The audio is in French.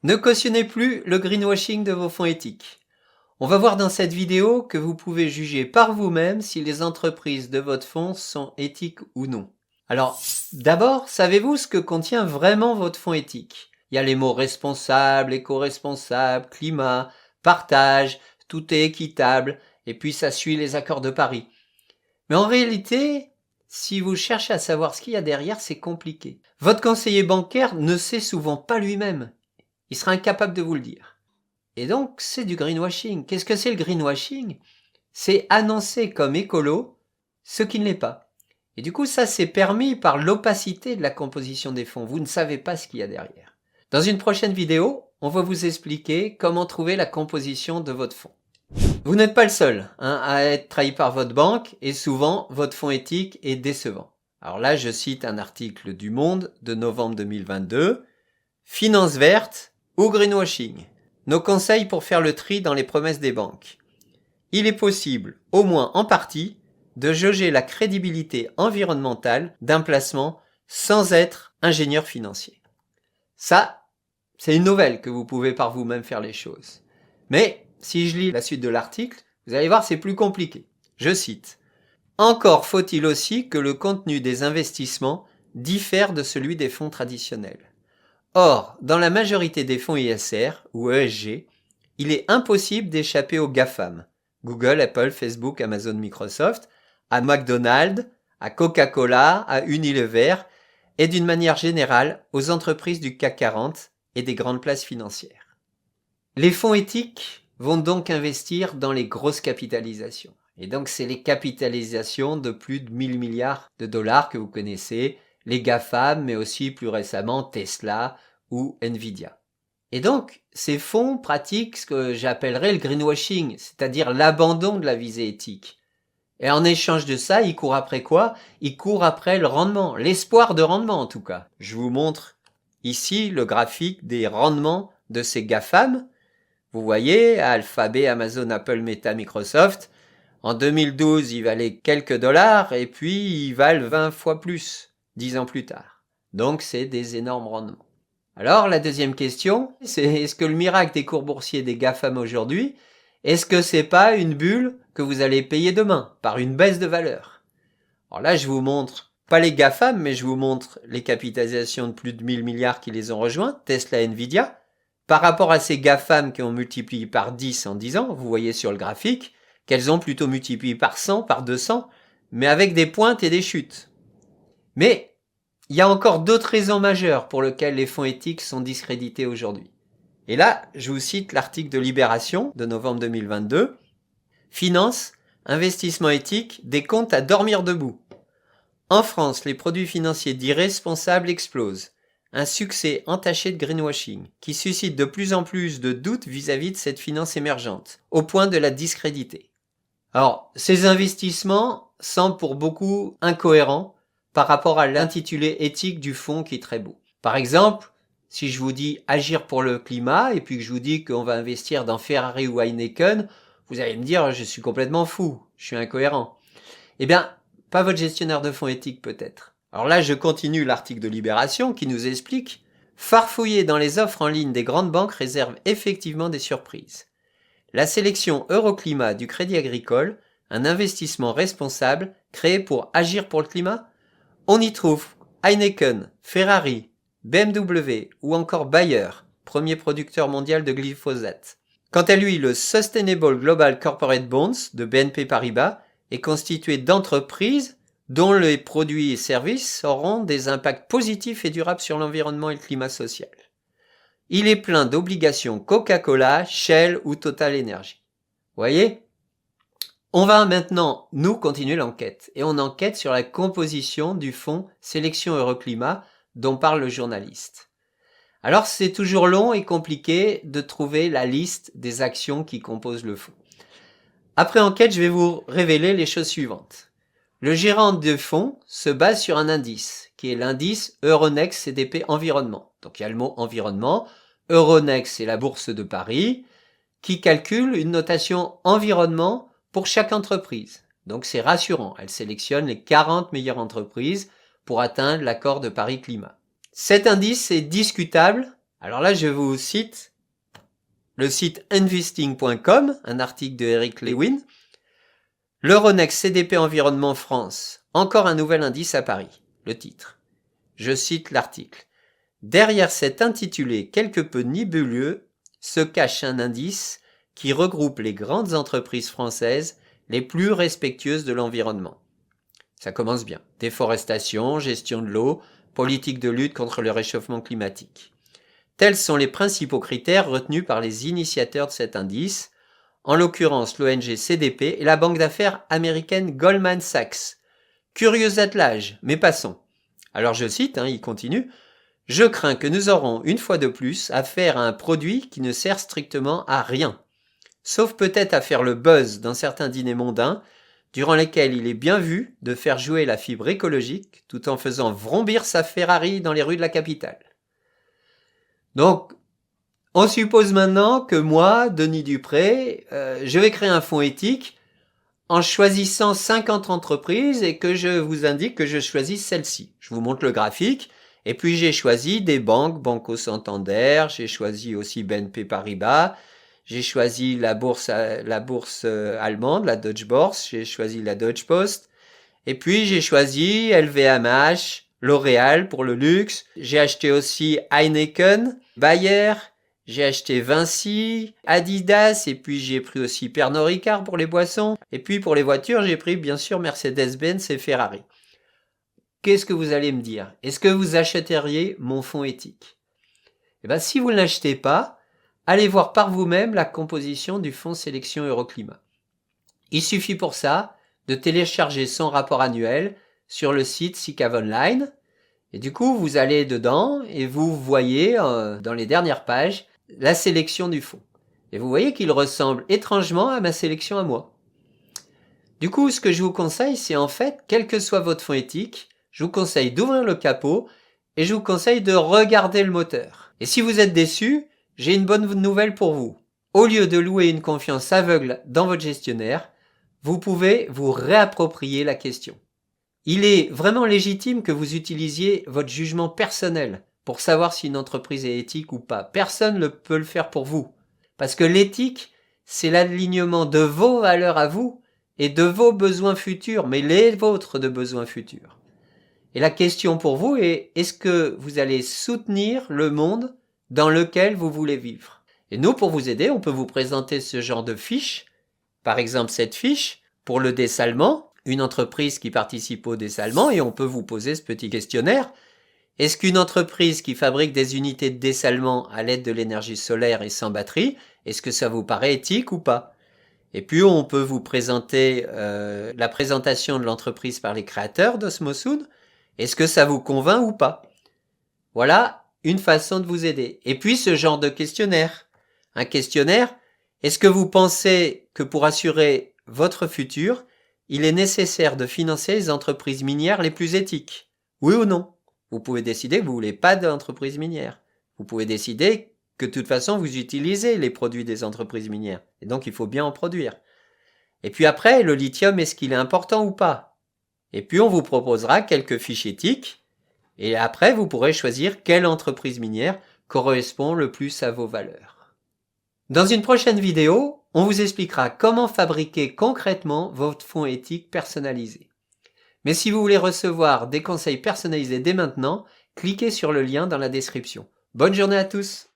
Ne cautionnez plus le greenwashing de vos fonds éthiques. On va voir dans cette vidéo que vous pouvez juger par vous-même si les entreprises de votre fonds sont éthiques ou non. Alors, d'abord, savez-vous ce que contient vraiment votre fonds éthique? Il y a les mots responsable, éco-responsable, climat, partage, tout est équitable, et puis ça suit les accords de Paris. Mais en réalité, si vous cherchez à savoir ce qu'il y a derrière, c'est compliqué. Votre conseiller bancaire ne sait souvent pas lui-même. Il sera incapable de vous le dire. Et donc, c'est du greenwashing. Qu'est-ce que c'est le greenwashing? C'est annoncer comme écolo ce qui ne l'est pas. Et du coup, ça, c'est permis par l'opacité de la composition des fonds. Vous ne savez pas ce qu'il y a derrière. Dans une prochaine vidéo, on va vous expliquer comment trouver la composition de votre fonds. Vous n'êtes pas le seul à être trahi par votre banque et souvent, votre fonds éthique est décevant. Alors là, je cite un article du Monde de novembre 2022. Finance verte ou greenwashing. Nos conseils pour faire le tri dans les promesses des banques. Il est possible, au moins en partie, de jauger la crédibilité environnementale d'un placement sans être ingénieur financier. Ça, c'est une nouvelle que vous pouvez par vous-même faire les choses. Mais, si je lis la suite de l'article, vous allez voir, c'est plus compliqué. Je cite. Encore faut-il aussi que le contenu des investissements diffère de celui des fonds traditionnels. Or, dans la majorité des fonds ISR ou ESG, il est impossible d'échapper aux GAFAM, Google, Apple, Facebook, Amazon, Microsoft, à McDonald's, à Coca-Cola, à Unilever et d'une manière générale aux entreprises du CAC 40 et des grandes places financières. Les fonds éthiques vont donc investir dans les grosses capitalisations. Et donc c'est les capitalisations de plus de 1000 milliards de dollars que vous connaissez, les GAFAM, mais aussi plus récemment Tesla ou Nvidia. Et donc, ces fonds pratiquent ce que j'appellerais le greenwashing, c'est-à-dire l'abandon de la visée éthique. Et en échange de ça, ils courent après quoi? Ils courent après le rendement, l'espoir de rendement en tout cas. Je vous montre ici le graphique des rendements de ces GAFAM. Vous voyez, Alphabet, Amazon, Apple, Meta, Microsoft. En 2012, ils valaient quelques dollars et puis ils valent 20 fois plus 10 ans plus tard. Donc c'est des énormes rendements. Alors la deuxième question, c'est est-ce que le miracle des cours boursiers des GAFAM aujourd'hui, est-ce que c'est pas une bulle que vous allez payer demain par une baisse de valeur? Alors là, je vous montre pas les GAFAM, mais je vous montre les capitalisations de plus de 1000 milliards qui les ont rejoints, Tesla et Nvidia. Par rapport à ces GAFAM qui ont multiplié par 10 en 10 ans, vous voyez sur le graphique, qu'elles ont plutôt multiplié par 100, par 200, mais avec des pointes et des chutes. Mais il y a encore d'autres raisons majeures pour lesquelles les fonds éthiques sont discrédités aujourd'hui. Et là, je vous cite l'article de Libération de novembre 2022. Finance, investissement éthique, des comptes à dormir debout. En France, les produits financiers dits responsables explosent. Un succès entaché de greenwashing qui suscite de plus en plus de doutes vis-à-vis de cette finance émergente, au point de la discréditer. Alors, ces investissements semblent pour beaucoup incohérents par rapport à l'intitulé éthique du fonds qui est très beau. Par exemple, si je vous dis agir pour le climat et puis que je vous dis qu'on va investir dans Ferrari ou Heineken, vous allez me dire je suis complètement fou, je suis incohérent. Eh bien, pas votre gestionnaire de fonds éthique peut-être. Alors là, je continue l'article de Libération qui nous explique farfouiller dans les offres en ligne des grandes banques réserve effectivement des surprises. La sélection Euroclimat du Crédit Agricole, un investissement responsable créé pour agir pour le climat, on y trouve Heineken, Ferrari, BMW ou encore Bayer, premier producteur mondial de glyphosate. Quant à lui, le Sustainable Global Corporate Bonds de BNP Paribas est constitué d'entreprises dont les produits et services auront des impacts positifs et durables sur l'environnement et le climat social. Il est plein d'obligations Coca-Cola, Shell ou Total Energy. Voyez? On va maintenant, nous, continuer l'enquête. Et on enquête sur la composition du fonds Sélection Euroclimat dont parle le journaliste. Alors, c'est toujours long et compliqué de trouver la liste des actions qui composent le fonds. Après enquête, je vais vous révéler les choses suivantes. Le gérant de fonds se base sur un indice, qui est l'indice Euronext CDP Environnement. Donc il y a le mot environnement. Euronext, c'est la bourse de Paris, qui calcule une notation environnement pour chaque entreprise. Donc c'est rassurant, elle sélectionne les 40 meilleures entreprises pour atteindre l'accord de Paris Climat. Cet indice est discutable Alors là, je vous cite le site investing.com, un article de Eric Lewin. L'Euronext CDP Environnement France, encore un nouvel indice à Paris. Le titre. Je cite l'article. Derrière cet intitulé quelque peu nébuleux se cache un indice qui regroupe les grandes entreprises françaises les plus respectueuses de l'environnement. Ça commence bien. Déforestation, gestion de l'eau, politique de lutte contre le réchauffement climatique. Tels sont les principaux critères retenus par les initiateurs de cet indice, en l'occurrence l'ONG CDP et la banque d'affaires américaine Goldman Sachs. Curieux attelage, mais passons. Alors je cite, il continue, « Je crains que nous aurons une fois de plus affaire à un produit qui ne sert strictement à rien, sauf peut-être à faire le buzz dans certains dîners mondains, durant lesquels il est bien vu de faire jouer la fibre écologique tout en faisant vrombir sa Ferrari dans les rues de la capitale. » Donc, on suppose maintenant que moi, Denis Dupré, je vais créer un fonds éthique en choisissant 50 entreprises et que je vous indique que je choisis celle-ci. Je vous montre le graphique. Et puis j'ai choisi des banques, Banco Santander, j'ai choisi aussi BNP Paribas, j'ai choisi la bourse allemande, la Deutsche Börse, j'ai choisi la Deutsche Post. Et puis j'ai choisi LVMH, L'Oréal pour le luxe. J'ai acheté aussi Heineken, Bayer. J'ai acheté Vinci, Adidas, et puis j'ai pris aussi Pernod Ricard pour les boissons. Et puis pour les voitures, j'ai pris bien sûr Mercedes-Benz et Ferrari. Qu'est-ce que vous allez me dire? Est-ce que vous achèteriez mon fonds éthique? Eh bien, si vous ne l'achetez pas, allez voir par vous-même la composition du fonds sélection Euroclimat. Il suffit pour ça de télécharger son rapport annuel sur le site SICAV Online. Et du coup, vous allez dedans et vous voyez dans les dernières pages la sélection du fonds. Et vous voyez qu'il ressemble étrangement à ma sélection à moi. Du coup, ce que je vous conseille, c'est en fait, quel que soit votre fonds éthique, je vous conseille d'ouvrir le capot et je vous conseille de regarder le moteur. Et si vous êtes déçu, j'ai une bonne nouvelle pour vous. Au lieu de louer une confiance aveugle dans votre gestionnaire, vous pouvez vous réapproprier la question. Il est vraiment légitime que vous utilisiez votre jugement personnel pour savoir si une entreprise est éthique ou pas. Personne ne peut le faire pour vous. Parce que l'éthique, c'est l'alignement de vos valeurs à vous et de vos besoins futurs, mais les vôtres de besoins futurs. Et la question pour vous est, est-ce que vous allez soutenir le monde dans lequel vous voulez vivre? Et nous, pour vous aider, on peut vous présenter ce genre de fiche. Par exemple, cette fiche pour le dessalement, une entreprise qui participe au dessalement, et on peut vous poser ce petit questionnaire. Est-ce qu'une entreprise qui fabrique des unités de dessalement à l'aide de l'énergie solaire et sans batterie, est-ce que ça vous paraît éthique ou pas? Et puis on peut vous présenter la présentation de l'entreprise par les créateurs d'Osmosoon. Est-ce que ça vous convainc ou pas? Voilà une façon de vous aider. Et puis ce genre de questionnaire. Un questionnaire, est-ce que vous pensez que pour assurer votre futur, il est nécessaire de financer les entreprises minières les plus éthiques? Oui ou non? Vous pouvez décider que vous ne voulez pas d'entreprises minières. Vous pouvez décider que de toute façon vous utilisez les produits des entreprises minières. Et donc il faut bien en produire. Et puis après, le lithium, est-ce qu'il est important ou pas? Et puis on vous proposera quelques fiches éthiques. Et après, vous pourrez choisir quelle entreprise minière correspond le plus à vos valeurs. Dans une prochaine vidéo, on vous expliquera comment fabriquer concrètement votre fonds éthique personnalisé. Mais si vous voulez recevoir des conseils personnalisés dès maintenant, cliquez sur le lien dans la description. Bonne journée à tous!